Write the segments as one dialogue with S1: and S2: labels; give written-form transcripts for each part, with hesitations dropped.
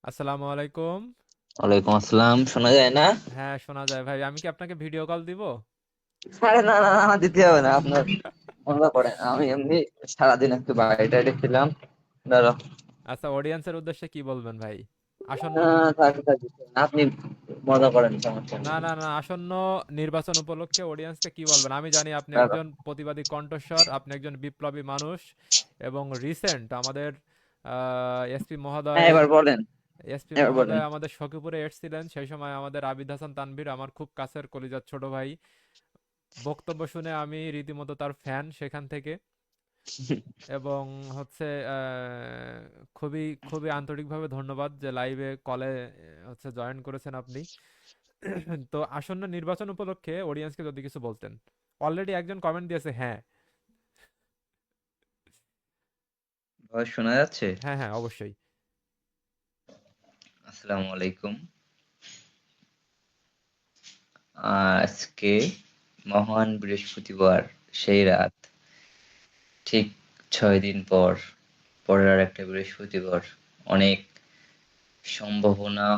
S1: আসসালামু আলাইকুম।
S2: ওয়ালাইকুম আসসালাম। শোনা যায় না?
S1: হ্যাঁ, শোনা যায় ভাই। আমি কি আপনাকে ভিডিও কল দিব?
S2: আরে না না না, দিতে হবে না আপনার। মজা করেন, আমি এমনি সারাদিন একটু বাইরে টাইরে ছিলাম। ধরো।
S1: আচ্ছা, অডিয়েন্সের উদ্দেশ্যে কি বলবেন ভাই? আসন্ন
S2: থাক থাক, আপনি মজা করেন, সমস্যা
S1: না
S2: নেই।
S1: না না, আসন্ন নির্বাচন উপলক্ষে অডিয়েন্সকে কি বলবেন? আমি জানি আপনি
S2: ধরো।
S1: একজন প্রতিবাদী কণ্ঠস্বর, আপনি একজন বিপ্লবী মানুষ এবং রিসেন্ট আমাদের এসপি
S2: হ্যাঁ,
S1: মহোদয়
S2: এবার বলেন।
S1: এসপি
S2: এবার বলেন।
S1: মহোদয় আমাদের সখীপুরে এসেছিলেন। সেই সময় আমাদের আবিদ হাসান তানভীর আমার খুব কাছের কলিজার ছোট ভাই, বক্তব্য শুনে আমি রীতিমতো তার ফ্যান সেখান থেকে। এবং হচ্ছে খুবই খুবই আন্তরিকভাবে ধন্যবাদ যে লাইভে কলে হচ্ছে জয়েন করেছেন আপনি। তো আসন্ন নির্বাচন উপলক্ষে অডিয়েন্সকে যদি কিছু বলতেন। অলরেডি একজন কমেন্ট দিয়েছে হ্যাঁ।
S2: ভয়েস শোনা যাচ্ছে?
S1: হ্যাঁ হ্যাঁ, অবশ্যই।
S2: আসসালামু আলাইকুম। আজকে মহান বৃহস্পতিবার, সেই রাত, ঠিক 6 দিন পর, পরের আর একটা বৃহস্পতিবার। অনেক সম্ভাবনা,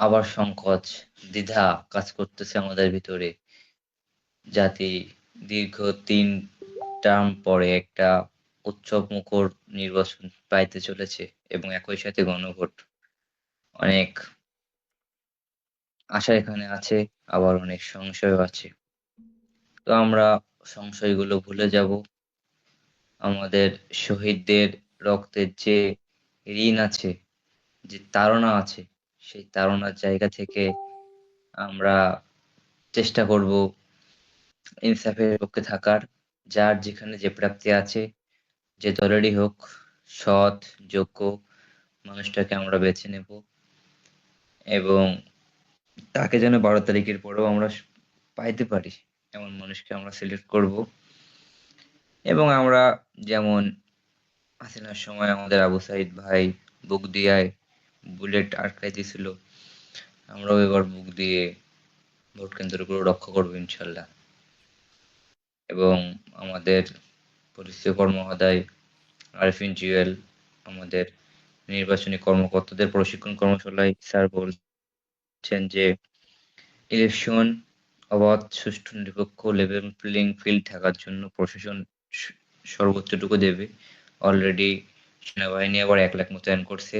S2: আবার সংকোচ, দ্বিধা কাজ করতেছে আমাদের ভিতরে। জাতি দীর্ঘ ৩ টার্ম পরে একটা উৎসবমুখর নির্বাচন পাইতে চলেছে এবং একই সাথে গণভোট। অনেক আশা এখানে আছে, আবার অনেক সংশয়ও আছে। তো আমরা সংশয়গুলো ভুলে যাব। আমাদের শহীদদের রক্তের যে ঋণ আছে, যে তাড়না আছে, সেই তাড়নার জায়গা থেকে আমরা চেষ্টা করব ইনসাফের পক্ষে থাকার। যার যেখানে যে প্রাপ্তি আছে, যে দলেরই হোক, সৎ, যোগ্য মানুষটাকে আমরা বেছে নেব এবং তাকে যেন 12 তারিখের পরেও আমরা পাইতে পারি, এমন মানুষকে আমরা সিলেক্ট করব। এবং আমরা যেমন হাসিনার সময় আমাদের আবু সাইদ ভাই বুক দিয়ে বুলেট আটকাইতেছিল, আমরাও এবার বুক দিয়ে ভোট কেন্দ্রগুলো রক্ষা করবো ইনশাল্লাহ। এবং আমাদের পুলিশ সুপার মহোদয় আরফিন জুয়েল, আমাদের নির্বাচনী কর্মকর্তাদের প্রশিক্ষণ কর্মশালায় স্যার বলছেন যে ইলেকশন অবাধ, সুষ্ঠু, নিরপেক্ষ, লেভেল প্লেইং ফিল্ড থাকার জন্য প্রশাসন সর্বোচ্চটুকু দেবে। অলরেডি সেনাবাহিনী আবার 1 লাখ মোতায়েন করছে,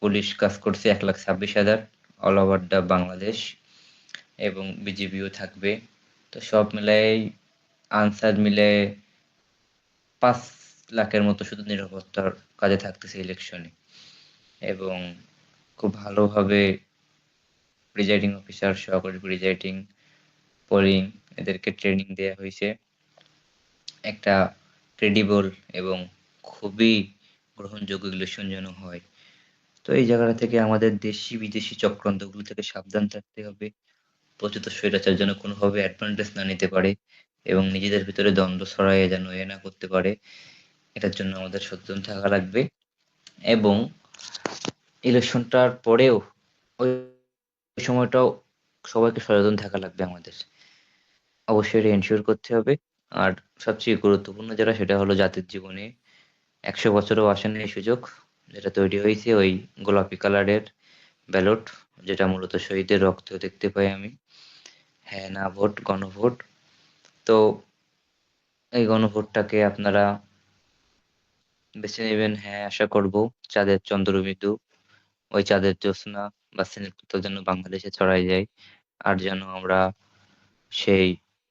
S2: পুলিশ কাজ করছে 1,26,000 অল ওভার দ্য বাংলাদেশ, এবং বিজিবিও থাকবে। তো সব মিলাই আনসার মিলে 5 লাখের মতো শুধু নিরাপত্তার কাজে থাকতেছে ইলেকশনে। এবং খুব ভালোভাবে প্রিজাইডিং অফিসার, সহকারী প্রিজাইডিং, পোলিং, এদেরকে ট্রেনিং দেয়া হয়েছে একটা ক্রেডিবল এবং খুবই গ্রহণযোগ্য ইলেকশন যেন হয়। তো এই জায়গাটা থেকে আমাদের দেশি বিদেশি চক্রান্তগুলো থেকে সাবধান থাকতে হবে। প্রচলিত স্বৈরাচার যেন কোনোভাবে অ্যাডভান্টেজ না নিতে পারে এবং নিজেদের ভিতরে দ্বন্দ্ব ছড়াইয়ে যেন না করতে পারে, এটার জন্য আমাদের সচেতন থাকা লাগবে। এবং ইলেকশনটার পরেও ওই সময়টাও সবাইকে সচেতন থাকা লাগবে আমাদের। অবশ্যই এটা এনশিওর করতে হবে। আর সবচেয়ে গুরুত্বপূর্ণ যেটা, সেটা হলো জাতির জীবনে ১০০ বছরেও আসেনি এই সুযোগ, যেটা তৈরি হয়েছে ওই গোলাপি কালারের ব্যালট, যেটা মূলত শহীদের রক্ত দেখতে পাই আমি। হ্যাঁ না ভোট, গণভোট। তো এই গণভোটটাকে আপনারা বেছে নেবেন, হ্যাঁ আশা করব। চাঁদের চন্দ্রবিন্দু, ওই চাঁদের জ্যোৎস্না বা স্নিগ্ধতা যেন বাংলাদেশে ছড়ায় যায়। আর যেন আমরা সেই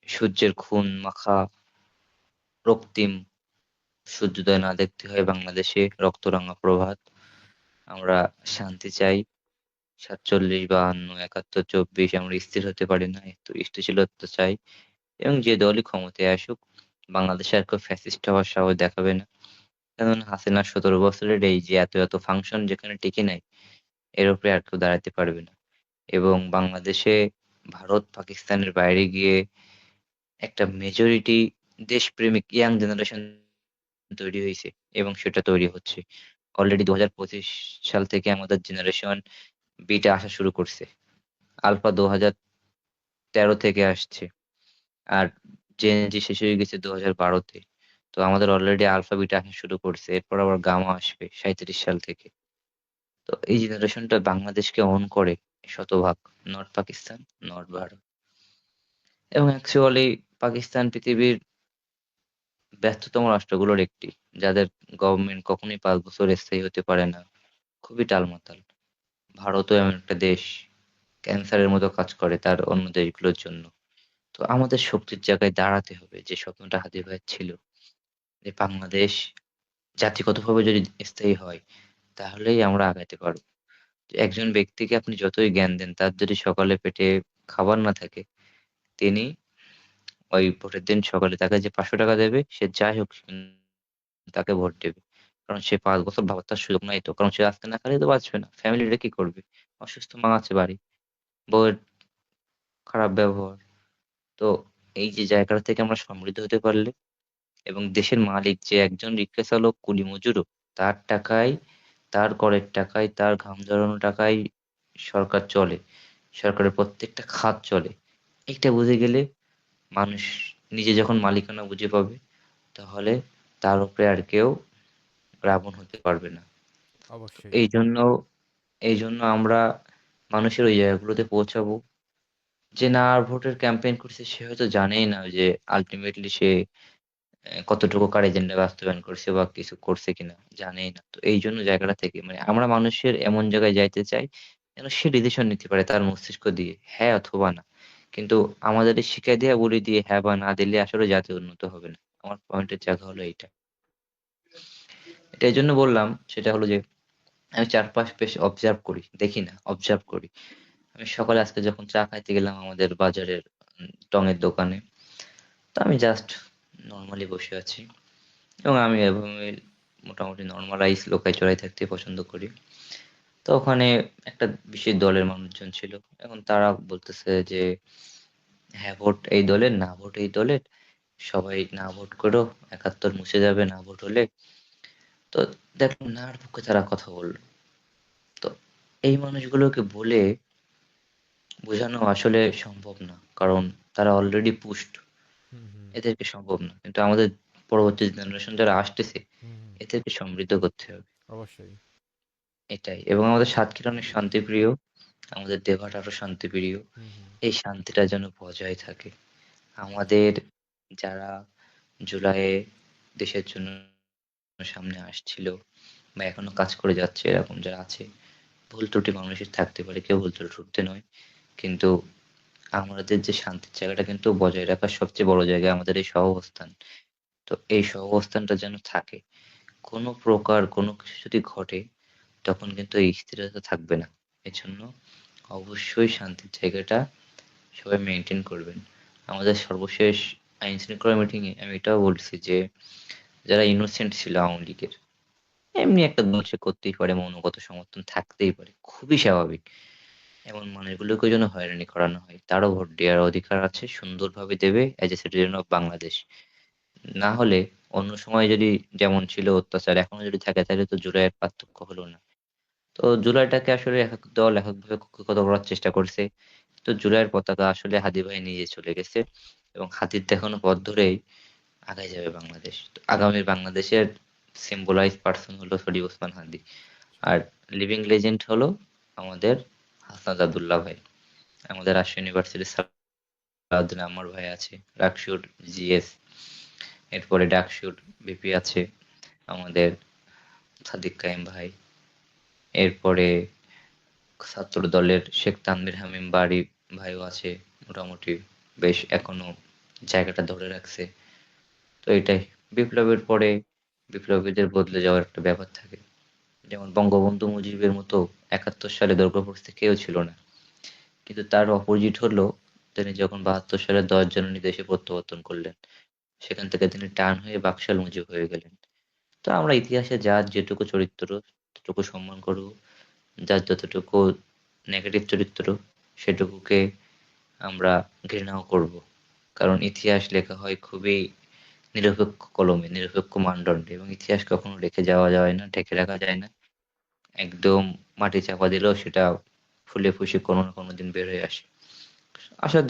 S2: সূর্যের খুন মাখা রক্তিম সূর্যোদয় না দেখতে হয় বাংলাদেশে, রক্তরাঙা প্রভাত। আমরা শান্তি চাই। ৪৭, ৫২, ৭১, ২৪ আমরা স্থির হতে পারি না, একটু স্থিতিশীলতা চাই। এবং যে দলই ক্ষমতায় আসুক, বাংলাদেশে আর কেউ ফ্যাসিস্ট হওয়ার সাহস দেখাবে না। কারণ হাসিনার ১৭ বছরের এই যে এত এত ফাংশন যেখানে টিকে নাই, এর উপরে আর কেউ দাঁড়াতে পারবে না। এবং বাংলাদেশে ভারত পাকিস্তানের বাইরে গিয়ে একটা মেজরিটি দেশপ্রেমিক ইয়াং জেনারেশন তৈরি হইছে এবং সেটা তৈরি হচ্ছে। অলরেডি ২০২৫ সাল থেকে আমাদের জেনারেশন বিটা আসা শুরু করছে। আলফা ২০১৩ থেকে আসছে। আর জেন জি শেষ হয়ে গেছে ২০১২ তে। তো আমাদের অলরেডি আলফা বিটা আসা শুরু করছে। এরপর আবার গামা আসবে ৩৭ সাল থেকে। তো এই জেনারেশনটা বাংলাদেশকে ওন করে শতভাগ, নট পাকিস্তান, নট ভারত। এবং অ্যাকচুয়ালি পাকিস্তান পৃথিবীর ব্যস্ততম রাষ্ট্রগুলোর একটি, যাদের গভর্নমেন্ট কখনোই ৫ বছর স্থায়ী হতে পারে না। খুবই টালমাটাল। ভারতও এমন একটা দেশ, ক্যান্সারের মতো কাজ করে তার অন্য দেশগুলোর জন্য। তো আমাদের শক্তির জায়গায় দাঁড়াতে হবে, যে স্বপ্নটা হাদি ভাইয়ের ছিল, যে বাংলাদেশ জাতিগতভাবে যদি স্থায়ী হয়, তাহলেই আমরা আগাতে পারবো। একজন ব্যক্তিকে আপনি যতই জ্ঞান দেন, তার যদি সকালে পেটে খাবার না থাকে, তিনি ওই ভোটের দিন সকালে তাকে যে ৳৫০০ দেবে, সে যাই হোক তাকে ভোট দেবে। কারণ সে ৫ বছর ভাবার তার সুযোগ নাই তো। কারণ সে আজকে না খেলে তো বাঁচবে না। ফ্যামিলিটা কি করবে? অসুস্থ মা আছে বাড়ি, বউয়ের খারাপ ব্যবহার। তো এই যে জায়গাটা থেকে আমরা সমৃদ্ধ হতে পারলে, এবং দেশের মালিক যে একজন রিক্সা চালক, কুলি মজুরও, তার টাকায়, তার করের টাকায়, তার ঘাম ঝরানো টাকায় সরকার চলে। সরকারের প্রত্যেকটা খাত চলে। এইটা বুঝে গেলে মানুষ নিজে যখন মালিকানা বুঝে পাবে, তাহলে তার উপরে আর কেউ রাবণ হতে পারবে না। তো
S1: অবশ্যই।
S2: এইজন্য আমরা মানুষের ওই জায়গাগুলোতে পৌঁছাবো। যে না আর ভোটের ক্যাম্পেইন করছে সে হয়তো জানেই না যে আল্টিমেটলি সে কতটুকু কার এজেন্ডা বাস্তবায়ন করছে বা কিছু করছে কিনা জানেই না। তো এইজন্য জায়গাটা থেকে মানে আমরা মানুষের এমন জায়গায় যাইতে চাই যেন সে ডিসিশন নিতে পারে তার মস্তিষ্ক দিয়ে, হ্যাঁ অথবা না। কিন্তু আমাদের এই শিখাই দেয়া বলি দিয়ে হ্যাঁ বা না দিলে আসলে জাতি উন্নত হবে না। আমার পয়েন্টের জায়গা হলো এইটা। এটা এইজন্য বললাম, সেটা হলো যে আমি চারপাশ বেশ অবজার্ভ করি। দেখি না, অবজার্ভ করি। আমি সকালে আজকে যখন চা খাইতে গেলাম আমাদের বাজারের টঙের দোকানে, তো আমি জাস্ট নরমালি বসে আছি। এবং আমি এভাবে মোটামুটি নরমালাইজ লোকাই চড়াই থাকতে পছন্দ করি। তো ওখানে একটা বিশেষ দলের মানুষজন ছিল। এখন তারা বলতেছে যে, "হ্যাঁ, ভোট এই দলের, না ভোট এই দলের। সবাই না ভোট করো। ৭১ মুছে যাবে না ভোট হলে।" তো দেখলাম নার পক্ষে তারা কথা বলল। তো এই মানুষগুলোকে বলে বোঝানো আসলে সম্ভব না। কারণ তারা অলরেডি পুশড।
S1: হুম, হুম,
S2: এদেরকে সম্ভব না। কিন্তু আমাদের পরবর্তী জেনারেশন যারা আসতেছে,
S1: হুম, হুম,
S2: এদেরকে সমৃদ্ধ করতে হবে।
S1: অবশ্যই।
S2: এটাই। এবং আমাদের সাতক্ষীরা অনেক শান্তিপ্রিয়। আমাদের দেভাট আরো শান্তিপ্রিয়।
S1: হুম, হুম,
S2: এই শান্তিটা যেন বজায় থাকে। আমাদের যারা জুলাইয়ে দেশের জন্য সামনে আসছিল বা এখনো কাজ করে যাচ্ছে, এরকম যারা আছে, ভুল ত্রুটি মানুষের থাকতে পারে, কেউ ভুল ত্রুটি ঢুকতে নয়। কিন্তু আমাদের যে শান্তির জায়গাটা কিন্তু বজায় রাখার সবচেয়ে বড় জায়গা আমাদের এই সহাবস্থান। তো এই সহাবস্থানটা যেন থাকে। কোনো প্রকার কোনো কিছু যদি ঘটে, তখন কিন্তু এই স্থিরতা থাকবে না। এজন্য অবশ্যই শান্তির জায়গাটা সবাই মেইনটেইন করবেন। আমাদের সর্বশেষ আইন শৃঙ্খলা মিটিংয়ে আমি এটাও বলছি যে, যারা ইনোসেন্ট ছিল আওয়ামী লীগের, এমনি একটা দল সে করতেই পারে, মৌনগত সমর্থন থাকতেই পারে। খুবই স্বাভাবিক। এমন মানুষগুলোকেও যেন হয়রানি করানো হয়। তারও ভোট দেওয়ার অধিকার আছে, সুন্দরভাবে দেবে as a citizen of Bangladesh. না হলে অন্য সময় যদি যেমন ছিল অত্যাচার, এখনো যদি থাকে তাহলে তো জুলাইয়ের পার্থক্য হলো না। তো জুলাইটাকে আসলে একেক দল একেকভাবে কুক্ষিগত করার চেষ্টা করছে। তো জুলাইয়ের পতাকা আসলে হাদি ভাই নিজে চলে গেছে এবং হাতির দেখানো পথ ধরেই আগায় যাবে বাংলাদেশ। তো আগামীর বাংলাদেশের সিম্বলাইজ পারসন হলো শরীফ ওসমান হাদি। আর লিভিং লেজেন্ড হলো আমাদের হাসনাত আব্দুল্লাহ ভাই। আমাদের রাজশাহী ইউনিভার্সিটির সালাউদ্দিন আম্মার ভাই আছে, রাকসুর জিএস, এরপরে ডাকসুর ভিপি আছে আমাদের সাদিক কায়েম ভাই, এরপরে ছাত্র দলের শেখ তানভীর হামিম বাড়ি ভাইও আছে, মোটামুটি বেশ এখনো জায়গাটা ধরে রাখছে। তো এটাই, বিপ্লবের পরে বিপ্লবীদের বদলে যাওয়ার একটা ব্যাপার থাকে। যেমন বঙ্গবন্ধু মুজিবের মতো ৭১ সালে দুর্গাপুরতে কেউ ছিল না, কিন্তু তার অপোজিট হলো তিনি যখন ৭২ সালে ১০ জানুয়ারি দেশে প্রত্যাবর্তন করলেন, সেখান থেকে তিনি টার্ন হয়ে বাকশাল মুজিব হয়ে গেলেন। তো আমরা ইতিহাসে যার যেটুকু চরিত্র ততটুকু সম্মান করব, যার যতটুকু নেগেটিভ চরিত্র সেটুকুকে আমরা ঘৃণাও করব। কারণ ইতিহাস লেখা হয় খুবই নিরপেক্ষ কলমে, নিরপেক্ষ মানদণ্ডে, এবং ইতিহাস কখনো রেখে যাওয়া যায় না, ঢেকে রাখা যায় না। একদম মাটি চাপা দিলেও সেটা ফুলে ফুসে কোনো না কোনো দিন বের হয়ে আসে। আসার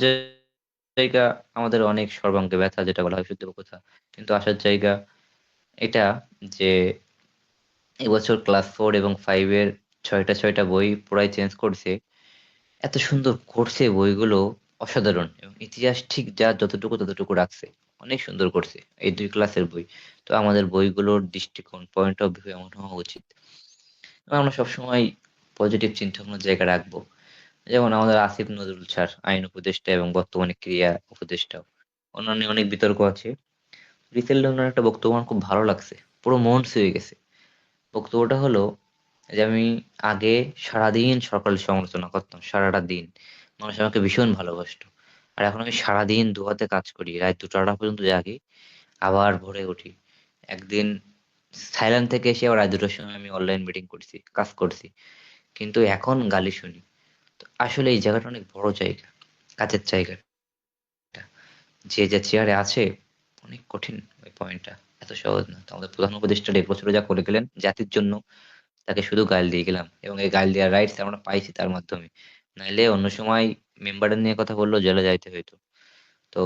S2: জায়গা আমাদের অনেক সর্বাঙ্গে ব্যথা, যেটা বলা হয় সত্য কথা। কিন্তু আসার জায়গা এটা যে এবছর ক্লাস 4 এবং 5 এর 6টা বই পুরাই চেঞ্জ করছে। এত সুন্দর করছে বইগুলো, অসাধারণ। এবং ইতিহাস ঠিক যা যতটুকু ততটুকু রাখছে। অনেক সুন্দর করছে এই 2 ক্লাসের বই। তো আমাদের বইগুলোর দৃষ্টিকোণ, পয়েন্ট অফ ভিউ এমন হওয়া উচিত। এবং আমরা সবসময় পজিটিভ চিন্তাভাবনার জায়গা রাখবো। যেমন আমাদের আসিফ নজরুল স্যার, আইন উপদেষ্টা এবং বর্তমানে ক্রিয়া উপদেষ্টাও। ওনার নিয়ে অনেক বিতর্ক আছে। রিসেন্টলি ওনার একটা বক্তব্য আমার খুব ভালো লাগছে। পুরো মন ছুঁয়ে গেছে। বক্তব্যটা হলো যে, আমি আগে সারাদিন সকালের সমালোচনা করতাম, সারাটা দিন। মানুষ আমাকে ভীষণ ভালোবাসতো। আর এখন আমি সারাদিন দুহাতে কাজ করি, রাত 2টা পর্যন্ত জাগি, আবার ভোরে উঠি। একদিন থাইল্যান্ড থেকে এসে আবার রাত 2টার সময় আমি অনলাইন মিটিং করছি, কাজ করছি। কিন্তু এখন গালি শুনি। তো আসলে এই জায়গাটা অনেক বড় জায়গা, কাজের জায়গাটা। যে যে চেয়ারে আছে, অনেক কঠিন ওই পয়েন্টটা। এত সহজ না। তো আমাদের প্রধান উপদেষ্টা 1.5 বছরে যা করে গেলেন জাতির জন্য, তাকে শুধু গাল দিয়ে গেলাম। এবং এই গাল দেওয়ার রাইটস আমরা পাইছি তার মাধ্যমে। নাইলে অন্য সময় মেম্বারদের নিয়ে কথা বললেও জেলে যাইতে হইতো। তো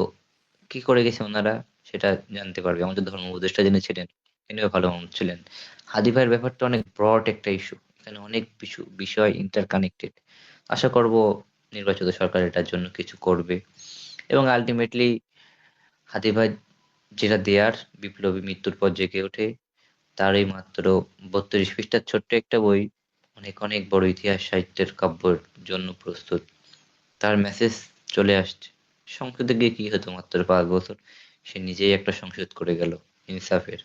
S2: কি করে গেছে ওনারা সেটা জানতে পারবে। আমাদের ধর্ম উপদেষ্টা যিনি ছিলেন, তিনিও ভালো মানুষ ছিলেন। হাদি ভাইয়ের ব্যাপারটা অনেক ব্রড একটা ইস্যু। এখানে অনেক বিষয় ইন্টারকানেক্টেড। আশা করব নির্বাচিত সরকার এটার জন্য কিছু করবে। এবং আল্টিমেটলি হাদি ভাই যেটা দেয়ার, বিপ্লবী মৃত্যুর পর জেগে ওঠে, তার এই মাত্র 32 পৃষ্ঠার ছোট্ট একটা বই অনেক অনেক বড় ইতিহাস সাহিত্যের কাব্যের জন্য প্রস্তুত। তার মেসেজ চলে আসছে। সংসদে গিয়ে কি হতো মাত্র 5 বছর, সে নিজেই একটা সংসদ করে গেল ইনসাফের।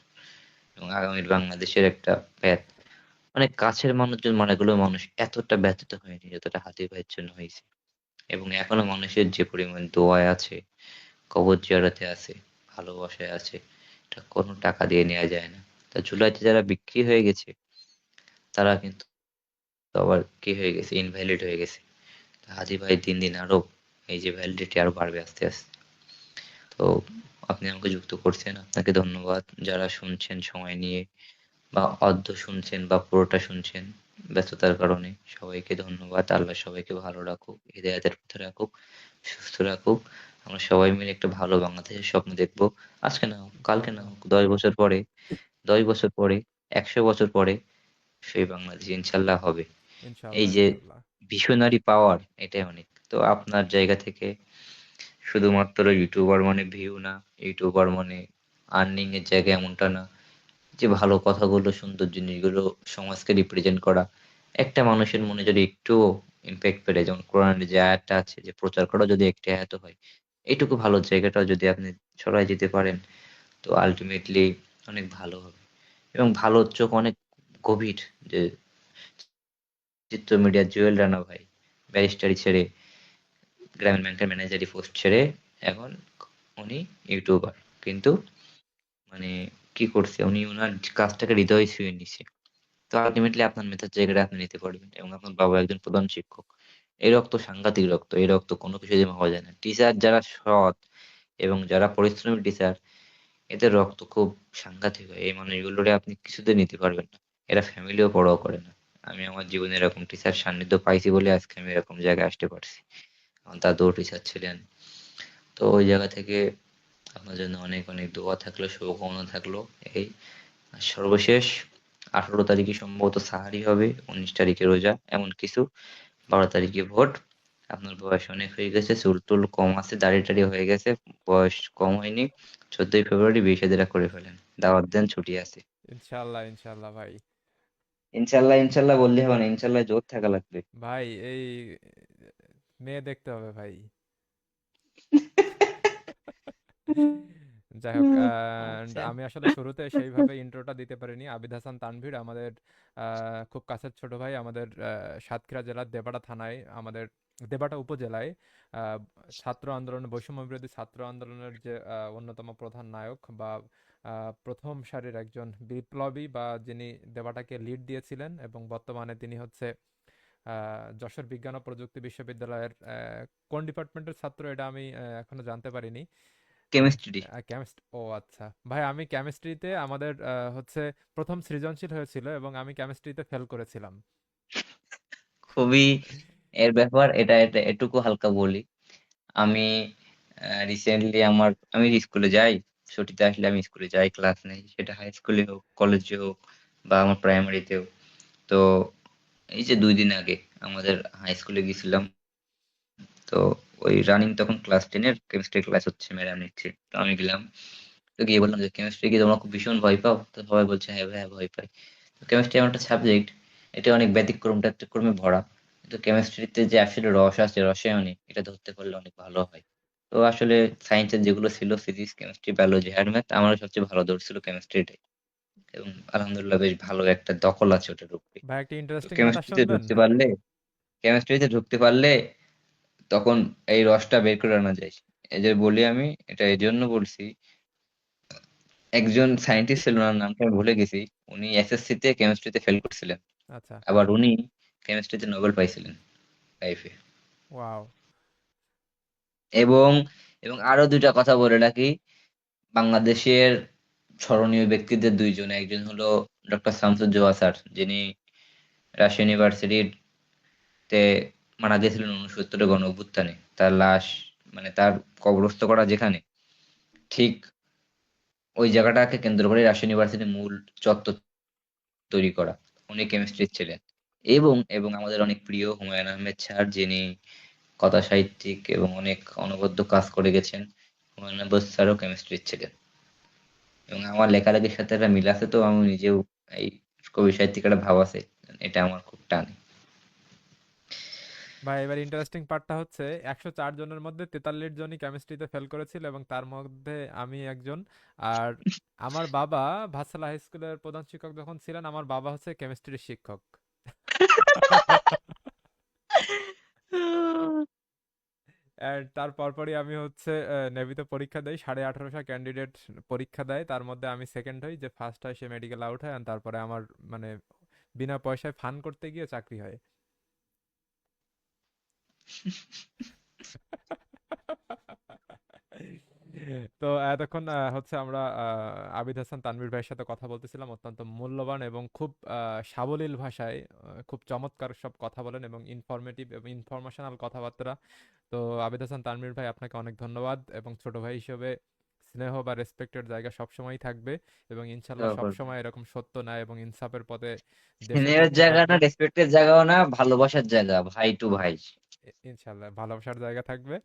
S2: এবং আগামীর বাংলাদেশের একটা প্যাথ। অনেক কাছের মানুষজন মারা গেলেও মানুষ এতটা ব্যথিত হয়নি যতটা হাতি ভাইয়ের জন্য হয়েছে। এবং এখনো মানুষের যে পরিমাণ দোয়ায় আছে, কবর জিয়ারতে আছে, ভালোবাসায় আছে, এটা কোনো টাকা দিয়ে নেওয়া যায় না। তা জুলাইতে যারা বিক্রি হয়ে গেছে, তারা কিন্তু আবার কি হয়ে গেছে, ইনভ্যালিড হয়ে গেছে। হাদি ভাই দিন দিন আরো এই যে ভ্যালিডিটি আরো বাড়বে আস্তে আস্তে। তো আপনি আমাকে যুক্ত করছেন, আপনাকে ধন্যবাদ। যারা শুনছেন সময় নিয়ে, বা অর্ধ শুনছেন বা পুরোটা শুনছেন ব্যস্ততার কারণে, সবাইকে ধন্যবাদ। আল্লাহ সবাইকে ভালো রাখুক, হৃদায়াতের পথে রাখুক, সুস্থ রাখুক। আমরা সবাই মিলে একটা ভালো বাংলাদেশের স্বপ্ন দেখবো। আজকে না হোক, কালকে না
S1: ইনশাল্লাহ।
S2: হোক, 10 বছর পরে, 10 বছর পরে, 100 বছর পরে সেই বাংলাদেশ ইনশাল্লাহ হবে। এই
S1: ইনশাল্লাহ।
S2: যে
S1: ইনশাল্লাহ।
S2: ভিশনারি পাওয়ার, এটাই অনেক। তো আপনার জায়গা থেকে শুধুমাত্র ইউটিউবার মানে ভিউ না, ইউটিউবার মানে আর্নিং এর জায়গা এমনটা না। যে ভালো কথাগুলো, সুন্দর জিনিসগুলো সমাজকে রিপ্রেজেন্ট করা, একটা মানুষের মনে যদি একটুও ইমপ্যাক্ট ফেলে, যেমন কোরআনের যে আয়াতটা আছে যে প্রচার করা যদি একটি আয়াত হয়, এইটুকু ভালো জায়গাটা যদি আপনি ছড়াই যেতে পারেন, তো আলটিমেটলি অনেক ভালো হবে। এবং ভালোর চোখ অনেক গভীর। যে চিত্র মিডিয়ার জুয়েল রানা ভাই ব্যারিস্টারি ছেড়ে, গ্রামীণ ব্যাংকের ম্যানেজারি পোস্ট ছেড়ে এখন উনি ইউটিউবার। কিন্তু মানে কি করছে, উনি ওনার কাজটাকে হৃদয়ে ছুঁয়ে নিছে। তো আলটিমেটলি আপনার মেধার জায়গাটা আপনি নিতে পারবেন। এবং আপনার বাবা একজন প্রধান শিক্ষক। এই রক্ত সাংঘাতিক রক্ত। এই রক্ত কোনো কিছু দিয়ে মাপা যায় না। টিচার যারা সৎ এবং যারা পরিশ্রমী টিচার, এদের রক্ত খুব সাংঘাতিক হয়। এই মানুষগুলোরে আপনি কিছুতে নিতে পারবেন না। এরা ফ্যামিলিও পরোয়া করে না। আমি আমার জীবনে এরকম টিচার সান্নিধ্য পাইছি বলে আজকে আমি এরকম জায়গায় আসতে পারছি। আমার দাদুও টিচার ছিলেন। তো ওই জায়গা থেকে আপনার জন্য অনেক অনেক দোয়া থাকলো, শুভকামনা থাকলো। এই আর সর্বশেষ 18 তারিখে সম্ভবত সাহারি হবে, 19 তারিখে রোজা, এমন কিছু। 12 তারিখে ভোট। আপনার বয়স অনেক হয়ে গেছে, চুল টুল কম আছে, দাড়ি টাড়ি হয়ে গেছে, বয়স কম হয়নি। 14ই ফেব্রুয়ারি বিয়ে শাদীটা করে ফেলেন, দাওয়াত দেন, ছুটি আছে।
S1: ইনশাল্লাহ। ইনশাল্লাহ ভাই।
S2: ইনশাল্লাহ ইনশাল্লাহ বললে হবে না, ইনশাল্লাহ জোর থাকা লাগবে।
S1: ভাই এই মেয়ে দেখতে হবে ভাই। যাই হোক, and
S2: আচ্ছা।
S1: আমি আসলে শুরুতে সেইভাবে ইন্ট্রোটা দিতে পারিনি। আবিদ হাসান তানভীর আমাদের খুব কাছের ছোট ভাই, আমাদের সাতক্ষীরা জেলার দেবাড়া থানায়, আমাদের দেবাড়া উপজেলায় আহ, ছাত্র আন্দোলন, বৈষম্য বিরোধী ছাত্র আন্দোলনের যে অন্যতম প্রধান নায়ক বা প্রথম সারির একজন বিপ্লবী, বা যিনি দেবাটাকে লিড দিয়েছিলেন, এবং বর্তমানে তিনি হচ্ছে যশোর বিজ্ঞান ও প্রযুক্তি বিশ্ববিদ্যালয়ের কোন ডিপার্টমেন্টের ছাত্র এটা আমি এখনো জানতে পারিনি।
S2: কেমিস্ট্রি।
S1: ও আচ্ছা ভাই, আমি কেমিস্ট্রিতে আমাদের হচ্ছে প্রথম সৃজনশীল হয়েছিল এবং আমি কেমিস্ট্রিতে ফেল করেছিলাম।
S2: খুবই এর ব্যাপার, এটা এটা এটুকু হালকা বলি। আমি রিসেন্টলি আমি স্কুলে যাই, ছুটিতে আসলে আমি স্কুলে যাই, ক্লাস নেই, সেটা হাই স্কুলে হোক, কলেজে হোক, বা আমার প্রাইমারিতেও। তো এই যে 2 দিন আগে আমাদের হাই স্কুলে গেছিলাম। তো ওই রানিং তখন ক্লাস 10 এর কেমিস্ট্রি ক্লাস হচ্ছে, ম্যাডাম নিচ্ছে। তো আমি গেলাম। তো গিয়ে বললাম যে, "কেমিস্ট্রি কি তোমরা খুব ভীষণ ভয় পাও?" তো সবাই বলছে, "হ্যাঁ ভাইয়া ভয় পাই।" তো কেমিস্ট্রি এমন একটা সাবজেক্ট, এটা অনেক ব্যতিক্রমে ভরা। তো কেমিস্ট্রিতে যে আসলে রস আছে, রসায়নিক, এটা ধরতে পারলে অনেক ভালো হয়। তো আসলে সায়েন্সের যেগুলো ছিল ফিজিক্স, কেমিস্ট্রি, বায়োলজি, আর ম্যাথ, আমার সবচেয়ে ভালো ধরছিল কেমিস্ট্রিটাই। এবং আলহামদুলিল্লাহ বেশ ভালো একটা দখল আছে ওটার উপরে।
S1: ভাই একটা
S2: তো
S1: ইন্টারেস্টিং ম্যাটার
S2: কেমিস্ট্রিতে
S1: শুনবেন?
S2: ঢুকতে পারলে কেমিস্ট্রিতে ঢুকতে পারলে তখন এই রসটা বের করে আনা যায়। এই যে বলি আমি, এটা এজন্য বলছি, একজন সায়েন্টিস্ট ছিল, ওনার নামটা আমি ভুলে গেছি। উনি এসএসসি তে কেমিস্ট্রিতে ফেল করছিলেন।
S1: আচ্ছা।
S2: আবার উনি কেমিস্ট্রিতে নোবেল পাইছিলেন লাইফে।
S1: ওয়াও।
S2: এবং এবং আরো ২ টা কথা বলে রাখি। বাংলাদেশের স্মরণীয় ব্যক্তিদের ২ জন। একজন হলো ডক্টর শামসুজ্জোহা স্যার, যিনি রাজশাহী ইউনিভার্সিটিতে মারা গেছিলেন ৬৯ গণ অভ্যুত্থানে। তার লাশ, মানে তার কবরস্থ করা যেখানে, ঠিক ওই জায়গাটাকে কেন্দ্র করে রাজশাহী ইউনিভার্সিটির মূল চত্বর তৈরি করা। উনি কেমিস্ট্রির ছিলেন। এবং আমাদের অনেক প্রিয় হুমায়ূন আহমেদ স্যার, যিনি কথাসাহিত্যিক এবং অনেক অনবদ্য কাজ করে গেছেন। হুমায়ূন আহমেদ স্যারও কেমিস্ট্রির ছিলেন। এবং আমার লেখালেখির সাথে একটা মিল আছে, তো আমি নিজেও এই কবি সাহিত্যিক একটা ভাব আছে। এটা আমার খুব টানে।
S1: ভাই এবার ইন্টারেস্টিং পার্টটা হচ্ছে 104 জনের মধ্যে 43 জনই কেমিস্ট্রিতে ফেল করেছিল এবং তার মধ্যে আমি একজন। আর আমার বাবা ভাসালা হাই স্কুলের প্রধান শিক্ষক যখন ছিলেন, আমার বাবা হচ্ছে কেমিস্ট্রির শিক্ষক। And তার পরপরই আমি হচ্ছে নেভিতে পরীক্ষা দেই, 1850 ক্যান্ডিডেট পরীক্ষা দেয়, তার মধ্যে আমি সেকেন্ড হই, যে ফার্স্ট হয় সে মেডিকেল আউট হয়, and তারপরে আমার মানে বিনা পয়সায় ফান করতে গিয়ে চাকরি হয়। তো এতক্ষণ হচ্ছে আমরা আবিদ হাসান তানভীর ভাইয়ের সাথে কথা বলতেছিলাম, অত্যন্ত মূল্যবান এবং খুব সাবলীল ভাষায় খুব চমৎকার সব কথা বলেন এবং ইনফরমেটিভ এবং ইনফরমেশনাল কথাবার্তা। তো আবিদ হাসান তানভীর ভাই, আপনাকে অনেক ধন্যবাদ, এবং ছোট ভাই হিসেবে স্নেহ বা রেসপেক্টের জায়গা সবসময়ই থাকবে, এবং ইনশাল্লাহ
S2: দোয়া করবেন।
S1: সবসময় এরকম সত্য ন্যায় এবং ইনসাফের পথে দেশে
S2: স্নেহের
S1: চলতে
S2: জায়গা না,
S1: থাকবেন।
S2: রেসপেক্টের জায়গাও না, ভালোবাসার জায়গা, ভাই টু ভাই।
S1: ইনশাল্লাহ ভালোবাসার জায়গা থাকবে।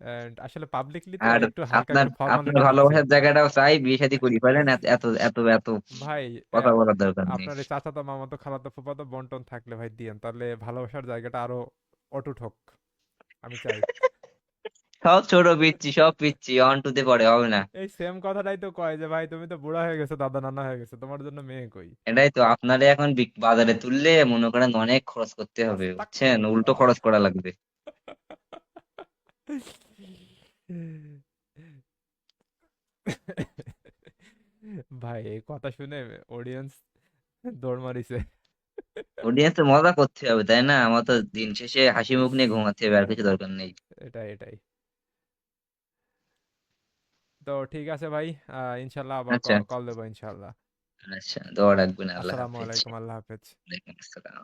S1: And আসলে পাবলিকলি তো
S2: আর
S1: একটু হালকা
S2: আপনার
S1: একটু
S2: আপনার
S1: ফর্মালিটি দিচ্ছি।
S2: ভালোবাসার জায়গাটাও চাই, বিয়ে শাদী করি ফেলেন, এত এত এত এত
S1: ভাই
S2: কথা বলার দরকার নেই।
S1: আপনার এই চাচাতো মামাতো খালাতো ফুফাতো বন্টন থাকলে ভাই দিয়েন, তাহলে ভালোবাসার জায়গাটা আরো অটুট হোক, আমি চাই।
S2: সব ছোট পিচ্ছি, সব পিচ্ছি, অন টু তে পরে হবে না।
S1: এই সেম কথাটাই তো কয় যে ভাই তুমি তো বুড়া হয়ে গেছো, দাদা নানা হয়ে গেছে, তোমার জন্য মেয়ে কই।
S2: এটাই তো, আপনারে এখন বাজারে তুললে মনে করেন অনেক খরচ করতে হবে, বুঝছেন, উল্টো
S1: আস্তাগফিরুল্লাহ।
S2: খরচ করা লাগবে।
S1: ভাই এই কথা শুনে অডিয়েন্স দৌড় মারিছে।
S2: অডিয়েন্স তো মজা করতে হবে, তাই না? আমার তো দিন শেষে হাসি মুখ নিয়ে ঘুমাতে হবে, আর কিছু দরকার নেই।
S1: এটাই এটাই। তো ঠিক আছে ভাই, ইনশাল্লাহ আবার
S2: আচ্ছা,
S1: কল দেবো ইনশাল্লাহ।
S2: আচ্ছা, দোয়া রাখবেন। আল্লাহ
S1: আসসালামু
S2: হাফেজ।
S1: আলাইকুম, আল্লাহ হাফেজ।
S2: ওয়ালাইকুম আসসালাম।